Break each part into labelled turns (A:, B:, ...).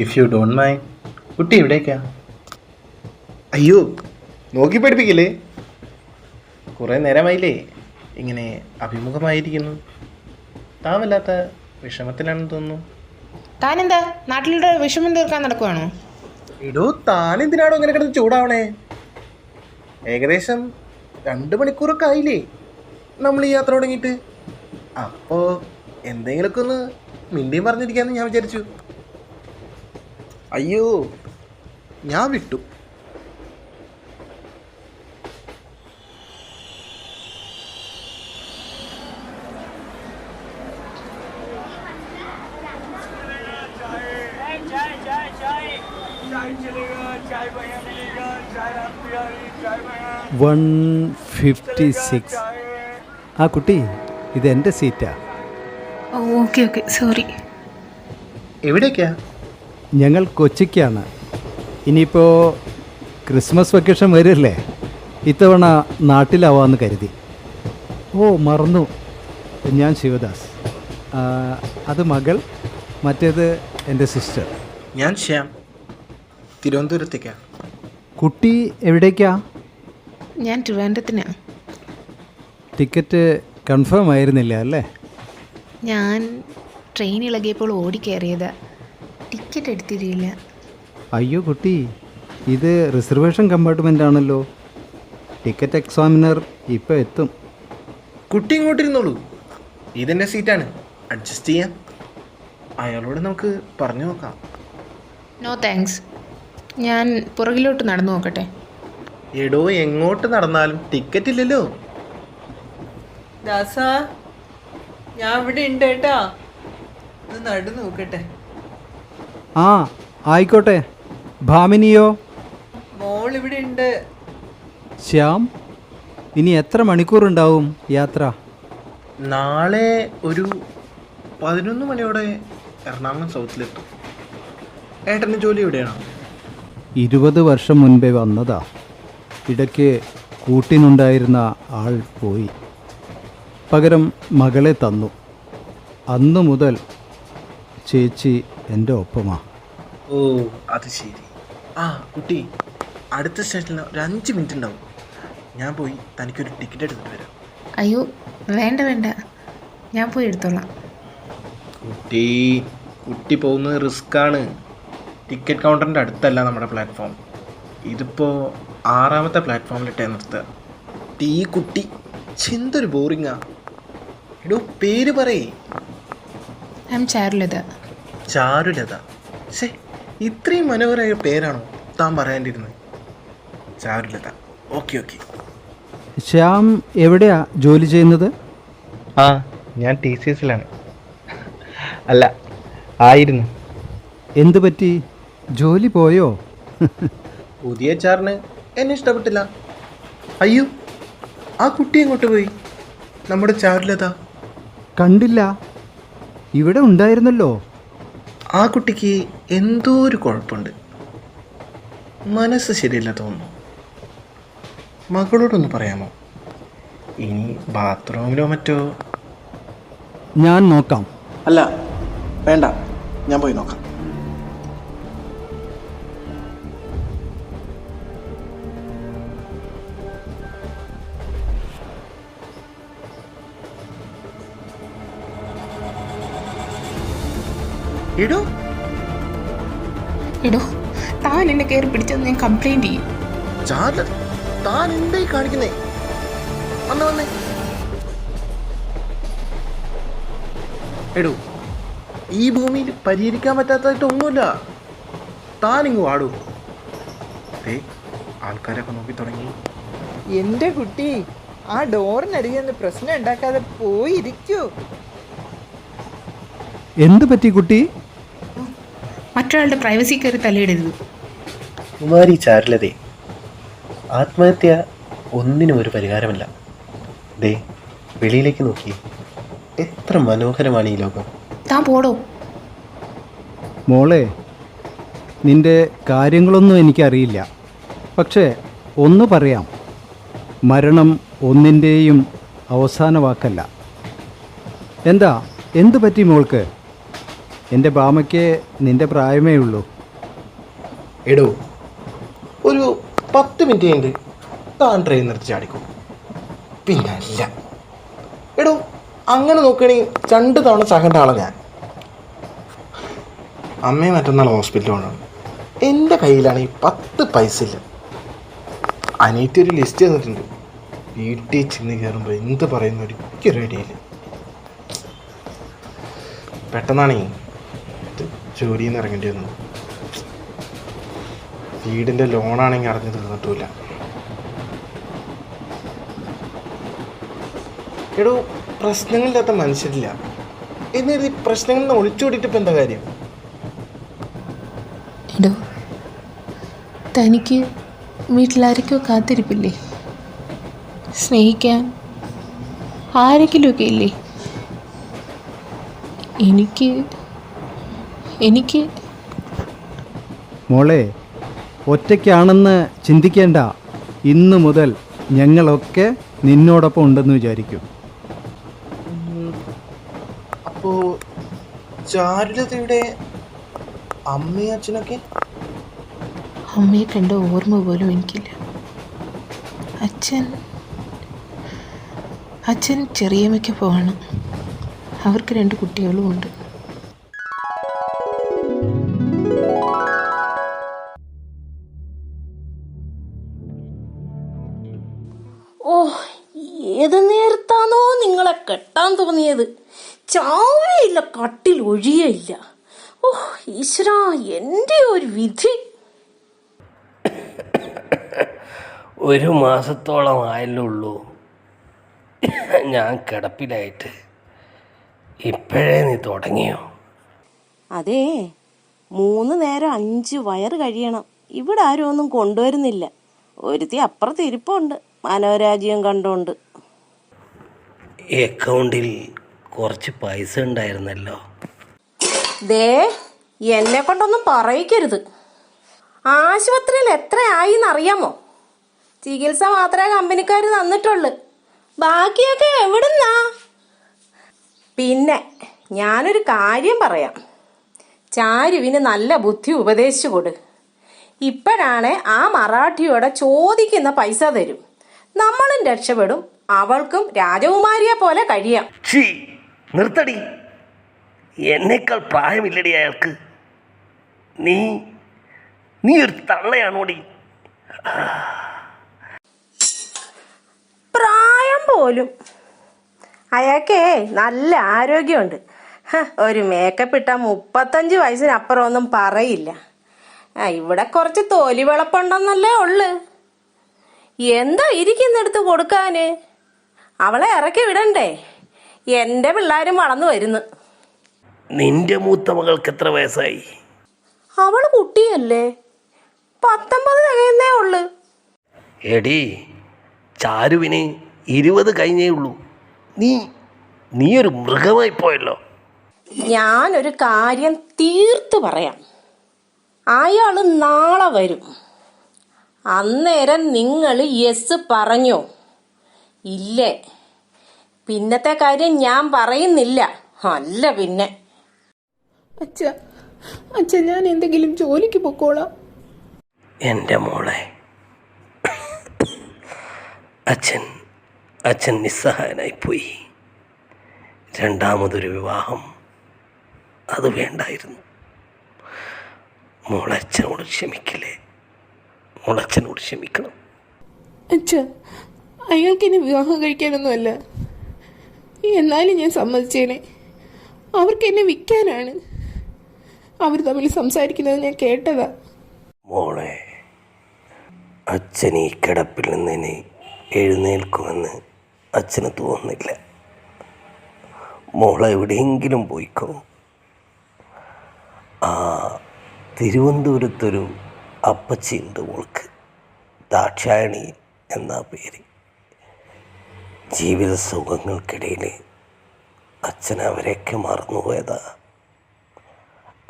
A: If you don't mind, കുട്ടി എവിടേക്കാ? അയ്യോ, നോക്കി പഠിപ്പിക്കില്ലേ? കുറേ നേരമായില്ലേ ഇങ്ങനെ അഭിമുഖമായിരിക്കുന്നു. താൻ വല്ലാത്ത വിഷമത്തിലാണെന്ന് തോന്നുന്നു.
B: താനെന്താ നാട്ടിലൂടെ വിഷമം തീർക്കാൻ നടക്കുവാണോ?
A: എടോ, താൻ എന്തിനാണോ ഇങ്ങനെ കിടന്ന് ചൂടാവണേ? ഏകദേശം 2 മണിക്കൂറൊക്കെ ആയില്ലേ നമ്മൾ ഈ യാത്ര തുടങ്ങിയിട്ട്. അപ്പോൾ എന്തെങ്കിലുമൊക്കെ ഒന്ന് മിണ്ടിയും പറഞ്ഞിരിക്കാമെന്ന് ഞാൻ വിചാരിച്ചു. അയ്യോ, ഞാൻ വിട്ടു.
C: വൺ 56. ആ കുട്ടി, ഇതെൻ്റെ സീറ്റാ.
B: Okay okay, sorry.
A: എവിടേക്കാ?
C: ഞങ്ങൾ കൊച്ചിക്കാണ്. ഇനിയിപ്പോൾ ക്രിസ്മസ് വെക്കേഷൻ വരില്ലേ, ഇത്തവണ നാട്ടിലാവാമെന്ന് കരുതി. ഓ മറന്നു, ഞാൻ ശിവദാസ്. അത് മകൾ, മറ്റേത് എൻ്റെ സിസ്റ്റർ.
A: ഞാൻ ശ്യാം, തിരുവനന്തപുരത്തേക്കാ.
C: കുട്ടി എവിടേക്കാ?
B: ഞാൻ ട്രിവാൻഡ്രത്തിനാ.
C: ടിക്കറ്റ് കൺഫേം ആയിരുന്നില്ല അല്ലേ?
B: ഞാൻ ട്രെയിൻ ഇളകിയപ്പോൾ ഓടിക്കയറിയതാ, ടിക്കറ്റ് എടുത്തിരിയില്ല.
C: അയ്യോ കുട്ടി, ഇത് റിസർവേഷൻ കമ്പാർട്ട്മെൻ്റ് ആണല്ലോ. ടിക്കറ്റ് എക്സാമിനർ ഇപ്പോൾ എത്തും.
A: കുട്ടി ഇങ്ങോട്ടിരുന്നോളൂ, ഇതെൻ്റെ സീറ്റാണ്, അഡ്ജസ്റ്റ് ചെയ്യാം. അയാളോട് നമുക്ക് പറഞ്ഞു നോക്കാം.
B: നോ താങ്ക്സ്, ഞാൻ പുറകിലോട്ട് നടന്നു നോക്കട്ടെ.
A: എടോ, എങ്ങോട്ട് നടന്നാലും ടിക്കറ്റ് ഇല്ലല്ലോ.
D: ദാസ, ഞാൻ ഇവിടെ ഉണ്ട് കേട്ടാ, ഒന്ന് നടു നോക്കട്ടെ.
C: ആ ആയിക്കോട്ടെ. ഭാമിനിയോ?
D: മോൾ ഇവിടെ ഉണ്ട്.
C: ശ്യാം, ഇനി എത്ര മണിക്കൂറുണ്ടാവും യാത്ര?
A: നാളെ ഒരു 11 മണിയോടെ എറണാകുളം സൗത്തിലെത്തും. ഏട്ടൻ്റെ ജോലി എവിടെയാണോ?
C: 20 വർഷം മുൻപേ വന്നതാ. ഇടയ്ക്ക് കൂട്ടിനുണ്ടായിരുന്ന ആൾ പോയി, പകരം മകളെ തന്നു. അന്നു മുതൽ ചേച്ചി എൻ്റെ ഒപ്പമാ.
A: ഓ, അത് ശരി. ആ കുട്ടി, അടുത്ത സ്റ്റേഷനിൽ ഒരു 5 മിനിറ്റ് ഉണ്ടാവും. ഞാൻ പോയി തനിക്കൊരു ടിക്കറ്റ് എടുത്തിട്ട് വരാം.
B: അയ്യോ വേണ്ട വേണ്ട, ഞാൻ പോയി എടുത്തോളാം.
A: കുട്ടി പോകുന്നത് റിസ്ക്കാണ്. ടിക്കറ്റ് കൗണ്ടറിൻ്റെ അടുത്തല്ല നമ്മുടെ പ്ലാറ്റ്ഫോം. ഇതിപ്പോൾ 6ാമത്തെ പ്ലാറ്റ്ഫോമിലിട്ടേ നിർത്തുക. ഈ കുട്ടി എന്തൊരു ബോറിങ്ങാ. എടോ, പേര് പറയേ.
B: I am Charulata.
A: ചാരുലത? ശേ, ഇത്രയും മനോഹരമായ പേരാണോ താൻ പറയാണ്ടിരുന്നത്? Charulata, okay okay.
C: ശ്യാം എവിടെയാ ജോലി ചെയ്യുന്നത്?
A: ആ, ഞാൻ TCSലാണ്. അല്ല, ആയിരുന്നു.
C: എന്തു പറ്റി, ജോലി പോയോ?
A: പുതിയ ചാറിന് എന്നെ ഇഷ്ടപ്പെട്ടില്ല. അയ്യോ, ആ കുട്ടി എങ്ങോട്ട് പോയി? നമ്മുടെ ചാരുലത
C: കണ്ടില്ല, ഇവിടെ ഉണ്ടായിരുന്നല്ലോ.
A: ആ കുട്ടിക്ക് എന്തോ ഒരു കുഴപ്പമുണ്ട്, മനസ്സ് ശരിയല്ല തോന്നുന്നു. മകളോടൊന്ന് പറയാമോ? ഇനി ബാത്റൂമിലോ മറ്റോ.
C: ഞാൻ നോക്കാം.
A: അല്ല വേണ്ട, ഞാൻ പോയി നോക്കാം. എടോ
B: എടോ, താൻ എന്നെ കയറി പിടിച്ചത് ഞാൻ കംപ്ലൈൻറ്റ് ചെയ്യും.
A: ചാർലസ്, താൻ എന്തായി കാണിക്കുന്നേ? വന്നേ. എടോ, ഈ ഭൂമിയിൽ പരിഹരിക്കാൻ പറ്റാത്തതായിട്ട് ഒന്നുമില്ല. താനിങ്ങ് വാടൂ. ആൾക്കാരൊക്കെ നോക്കി തുടങ്ങി.
D: എൻ്റെ കുട്ടി, ആ ഡോറിനരികെ പ്രശ്നം ഉണ്ടാക്കാതെ പോയിരിക്കൂ.
C: എന്തു പറ്റി കുട്ടി?
B: മറ്റൊരാളുടെ പ്രൈവസി കയറി തലയിടരുത്.
A: കുമാരി ചാരുലതേ, ആത്മഹത്യ ഒന്നിനും ഒരു പരിഹാരമല്ല. ദേ, വെളിയിലേക്ക് നോക്കി, എത്ര മനോഹരമാണ് ഈ ലോകം.
B: താൻ പോടോ.
C: മോളെ, നിൻ്റെ കാര്യങ്ങളൊന്നും എനിക്കറിയില്ല, പക്ഷേ ഒന്ന് പറയാം, മരണം ഒന്നിൻ്റെയും അവസാന വാക്കല്ല. എന്തു പറ്റി മോൾക്ക്? എൻ്റെ ബാമയ്ക്ക് നിൻ്റെ പ്രായമേ ഉള്ളൂ.
A: എടോ, ഒരു 10 മിനിറ്റ് കഴിഞ്ഞ് താൻ ട്രെയിൻ നിർത്തി ചാടിക്കും. പിന്നെ അല്ല എടോ, അങ്ങനെ നോക്കുകയാണെങ്കിൽ 2 തവണ ചാകേണ്ട ആളാണ് ഞാൻ. അമ്മയെ മറ്റന്നാൾ ഹോസ്പിറ്റലിൽ കൊണ്ടാണ്. എൻ്റെ കയ്യിലാണെങ്കിൽ 10 പൈസ ഇല്ല. അനിയത്തി ഒരു ലിസ്റ്റ് തന്നിട്ടുണ്ട്. വീട്ടിൽ ചെന്ന് കയറുമ്പോൾ എന്ത് പറയുന്ന ഒരിക്കലും ഐഡിയയില്ല. പെട്ടെന്നാണേ ജോലിയിൽ നിന്ന് ഇറങ്ങേണ്ടി വന്നു. വീടിൻ്റെ ലോണാണെങ്കിൽ അറിഞ്ഞു തീർന്നിട്ടുമില്ല. എടോ, പ്രശ്നങ്ങളില്ലാത്ത മനുഷ്യരില്ല എന്ന് പ്രശ്നങ്ങളിൽ നിന്ന് ഒളിച്ചോടിയിട്ട് ഇപ്പം എന്താ കാര്യം?
B: എടോ, തനിക്ക് വീട്ടിലാരൊക്കെയോ കാത്തിരിപ്പില്ലേ? സ്നേഹിക്കാൻ ആരെങ്കിലുമൊക്കെ ഇല്ലേ? എനിക്ക്
C: മോളെ, ഒറ്റയ്ക്കാണെന്ന് ചിന്തിക്കേണ്ട. ഇന്നു മുതൽ ഞങ്ങളൊക്കെ നിന്നോടൊപ്പം ഉണ്ടെന്ന് വിചാരിക്കും.
A: അപ്പോൾ ചാരുലതയുടെ അമ്മയും അച്ഛനൊക്കെ?
B: അമ്മയെ കണ്ട ഓർമ്മ പോലും എനിക്കില്ല. അച്ഛൻ ചെറിയമ്മയ്ക്ക് പോവാണ്. അവർക്ക് 2 കുട്ടികളും ഉണ്ട്.
E: ഓ, ഏത് നേരത്താണോ നിങ്ങളെ കെട്ടാൻ തോന്നിയത്? ചാവയില്ല, കട്ടിൽ ഒഴിയയില്ല. ഓ ഈശ്വരാ, എൻ്റെ ഒരു വിധി.
F: 1 മാസത്തോളം ആയല്ലുള്ളൂ ഞാൻ കിടപ്പിലായിട്ട്. ഇപ്പോഴേ നീ തുടങ്ങിയോ?
E: അതെ, 3 നേരം 5 വയറ് കഴിയണം. ഇവിടെ ആരും ഒന്നും കൊണ്ടുവരുന്നില്ല. ഒരുത്തി അപ്പുറത്ത് ഇരിപ്പുണ്ട്, മനോരാജ്യം കണ്ടോണ്ട്.
F: അക്കൗണ്ടിൽ കുറച്ച് പൈസ ഉണ്ടായിരുന്നല്ലോ.
E: ദേ, എന്നെ കൊണ്ടൊന്നും പറയിക്കരുത്. ആശുപത്രിയിൽ എത്രയായി എന്നറിയാമോ? ചികിത്സ മാത്രമേ കമ്പനിക്കാർ തന്നിട്ടുള്ളൂ. ബാക്കിയൊക്കെ എവിടുന്നാ? പിന്നെ ഞാനൊരു കാര്യം പറയാം. ചാരുവിന് നല്ല ബുദ്ധി ഉപദേശിച്ചു കൊടു. ഇപ്പോഴാണ് ആ മറാഠിയോടെ ചോദിക്കുന്ന പൈസ തരും. നമ്മളും രക്ഷപ്പെടും, അവൾക്കും രാജകുമാരിയെ പോലെ കഴിയാം.
F: നിർത്തടി, എന്നേക്കാൾ പ്രായമില്ലടി അയാൾക്ക്. നീ ഒരു തള്ളയാണോടി?
E: പ്രായം പോലും. അയാൾക്കേ നല്ല ആരോഗ്യമുണ്ട്. ഒരു മേക്കപ്പ് ഇട്ടാൽ 35 വയസ്സിനപ്പുറം ഒന്നും പറയില്ല. ഇവിടെ കുറച്ച് തൊലി വെളുപ്പുണ്ടെന്നല്ലേ ഉള്ളു. എന്താ ഇരിക്കുന്നെടുത്ത് കൊടുക്കാന്? അവളെ ഇറക്കി വിടണ്ടേ? എൻ്റെ പിള്ളേരും വളർന്നു വരുന്നു.
F: നിന്റെ മൂത്ത മകൾക്ക് എത്ര വയസ്സായി?
E: അവള് കുട്ടിയല്ലേ, 19 തികയുന്നേ ഉള്ളു.
F: എടി, ചാരുവിന് 20 കഴിഞ്ഞേ ഉള്ളൂ. നീ ഒരു മൃഗമായി പോയല്ലോ.
E: ഞാനൊരു കാര്യം തീർത്തു പറയാം. അയാള് നാളെ വരും. അന്നേരം നിങ്ങൾ യെസ് പറഞ്ഞോ? ഇല്ലേ? പിന്നത്തെ കാര്യം ഞാൻ പറയുന്നില്ല. അല്ല പിന്നെ.
B: അച്ഛ ഞാൻ എന്തെങ്കിലും ജോലിക്ക് പൊക്കോളാം.
F: എൻ്റെ മോളെ, അച്ഛൻ നിസ്സഹായനായിപ്പോയി. രണ്ടാമതൊരു വിവാഹം അത് വേണ്ടായിരുന്നു. മോളച്ഛനോട് ക്ഷമിക്കില്ലേ? മോളച്ഛനോട് ക്ഷമിക്കണം.
B: അച്ഛ, അയാൾക്ക് ഇനി വിവാഹം കഴിക്കാനൊന്നുമല്ല. എന്നാലും ഞാൻ സമ്മതിച്ചേനെ. അവർക്ക് എന്നെ വിൽക്കാനാണ്. അവർ തമ്മിൽ സംസാരിക്കുന്നത് ഞാൻ കേട്ടതാ.
F: മോളെ, അച്ഛൻ ഈ കിടപ്പിൽ നിന്ന് എഴുന്നേൽക്കുമെന്ന് അച്ഛന് തോന്നുന്നില്ല. മോളെ എവിടെയെങ്കിലും പോയിക്കോ. തിരുവനന്തപുരത്തൊരു അപ്പച്ചിയുണ്ട് മോൾക്ക്, ദാക്ഷായണി എന്നാ പേര്. ജീവിത സുഖങ്ങൾക്കിടയിൽ അച്ഛൻ അവരെയൊക്കെ മറന്നുപോയതാ.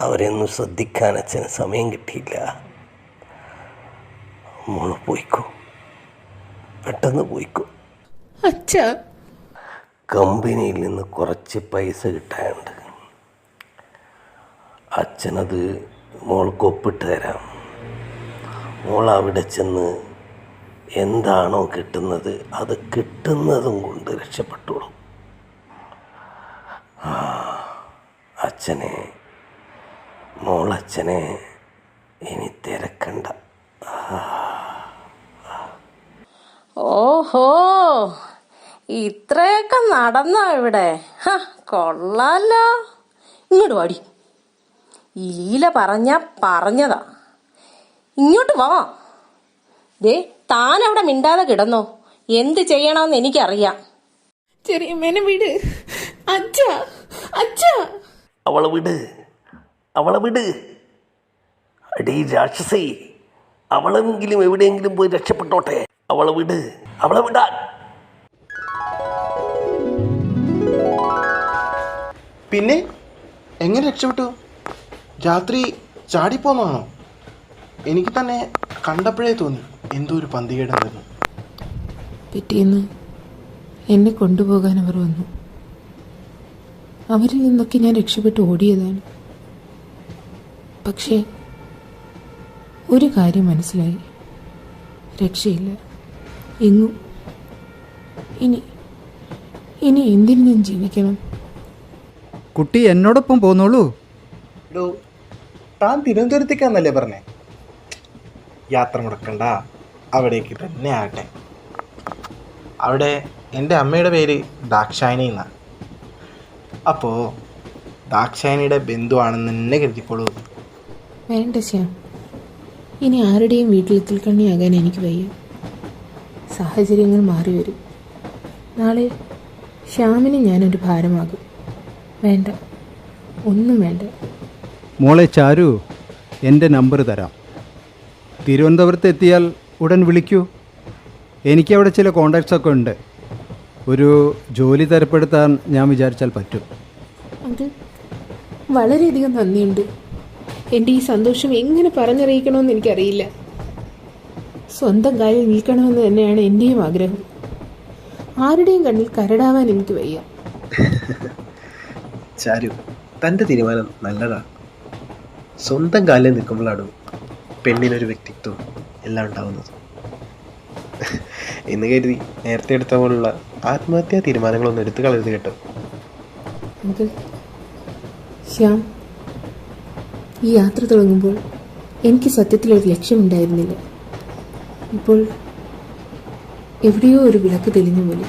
F: അവരെയൊന്നും ശ്രദ്ധിക്കാൻ അച്ഛന് സമയം കിട്ടിയില്ല. മോള് പോയിക്കോ, പെട്ടെന്ന് പോയിക്കോ.
B: അച്ഛാ,
F: കമ്പനിയിൽ നിന്ന് കുറച്ച് പൈസ കിട്ടാനുണ്ട്. അച്ഛനത് മോൾക്ക് ഒപ്പിട്ട് തരാം. മോൾ അവിടെ ചെന്ന് എന്താണോ കിട്ടുന്നത് അത് കിട്ടുന്നതും കൊണ്ട് രക്ഷപ്പെട്ടോളും. മോളച്ഛനെ ഇനി തിരക്കണ്ട.
E: ഓഹോ, ഇത്രയൊക്കെ നടന്നോ ഇവിടെ? കൊള്ളാലോ. ഇങ്ങോട്ട് വാടി. ഈ ലീല പറഞ്ഞതാ. ഇങ്ങോട്ട് വാ. ദേ, താൻ അവിടെ മിണ്ടാതെ കിടന്നോ. എന്ത് ചെയ്യണമെന്ന് എനിക്കറിയാം.
B: ചെറിയമ്മേനെ വിട്. അച്ഛാ, അച്ഛാ.
F: അവളെ വിട്. അടീ രാക്ഷസി, അവളെങ്കിലും എവിടെയെങ്കിലും പോയി രക്ഷപ്പെട്ടോട്ടെ. അവളെ വിടാൻ.
A: പിന്നെ എങ്ങനെ രക്ഷപ്പെട്ടു? രാത്രി ചാടിപ്പോന്നാണോ? എനിക്ക് തന്നെ കണ്ടപ്പോഴേ തോന്നി എന്തോ ഒരു പന്തികേടുണ്ടെന്ന്.
B: പിറ്റേന്ന് എന്നെ കൊണ്ടുപോകാൻ അവർ വന്നു. അവരിൽ നിന്നൊക്കെ ഞാൻ രക്ഷപ്പെട്ട് ഓടിയതാണ്. പക്ഷേ ഒരു കാര്യം മനസ്സിലായി, രക്ഷയില്ല എങ്ങും. ഇനി എന്തിനു ഞാൻ ജീവിക്കണം?
C: കുട്ടി എന്നോടൊപ്പം പോന്നോളൂ.
A: എടോ, താൻ തിരുവനന്തപുരത്തേക്കാന്നല്ലേ പറഞ്ഞേ? യാത്ര മുടക്കണ്ട, അവിടേക്ക് തന്നെ ആകട്ടെ. അവിടെ എൻ്റെ അമ്മയുടെ പേര് ദാക്ഷായണി എന്നാണ്. അപ്പോൾ ദാക്ഷായണിയുടെ ബന്ധുവാണെന്ന് തന്നെ കരുതിക്കോളൂ.
B: വേണ്ട ശ്യാം, ഇനി ആരുടെയും വീട്ടിലെത്തിൽ കണ്ണിയാകാൻ എനിക്ക് വയ്യ. സാഹചര്യങ്ങൾ മാറി വരും. നാളെ ശ്യാമിന് ഞാനൊരു ഭാരമാകും. വേണ്ട, ഒന്നും വേണ്ട.
C: മോളെ ചാരു, എൻ്റെ നമ്പർ തരാം. തിരുവനന്തപുരത്ത് എത്തിയാൽ ഉടൻ വിളിക്കൂ. എനിക്കവിടെ ചില കോണ്ടാക്ട്സൊക്കെ ഉണ്ട്. ഒരു ജോലി തരപ്പെടുത്താൻ ഞാൻ വിചാരിച്ചാൽ പറ്റും.
B: അത് വളരെയധികം നന്ദിയുണ്ട്. എൻ്റെ ഈ സന്തോഷം എങ്ങനെ പറഞ്ഞറിയിക്കണമെന്ന് എനിക്കറിയില്ല. സ്വന്തം കാലിൽ നിൽക്കണമെന്ന് തന്നെയാണ് എൻ്റെയും ആഗ്രഹം. ആരുടെയും കണ്ണിൽ കരടാവാൻ എനിക്ക് വയ്യ.
A: ചാരു, തൻ്റെ തീരുമാനം നല്ലതാണ്. സ്വന്തം കാലിൽ നിൽക്കുമ്പോഴാണ് പെണ്ണിനൊരു വ്യക്തിത്വം എല്ലാം ഉണ്ടാവുന്നത് എന്ന് കരുതി നേരത്തെ എടുത്ത പോലുള്ള ആത്മഹത്യാ തീരുമാനങ്ങളൊന്നും എടുത്തു കളരുത് കേട്ടോ.
B: അങ്കിൾ, ശ്യാം, ഈ യാത്ര തുടങ്ങുമ്പോൾ എനിക്ക് സത്യത്തിലൊരു ലക്ഷ്യമുണ്ടായിരുന്നില്ല. ഇപ്പോൾ എവിടെയോ ഒരു വിളക്ക് തെളിഞ്ഞ പോലെ.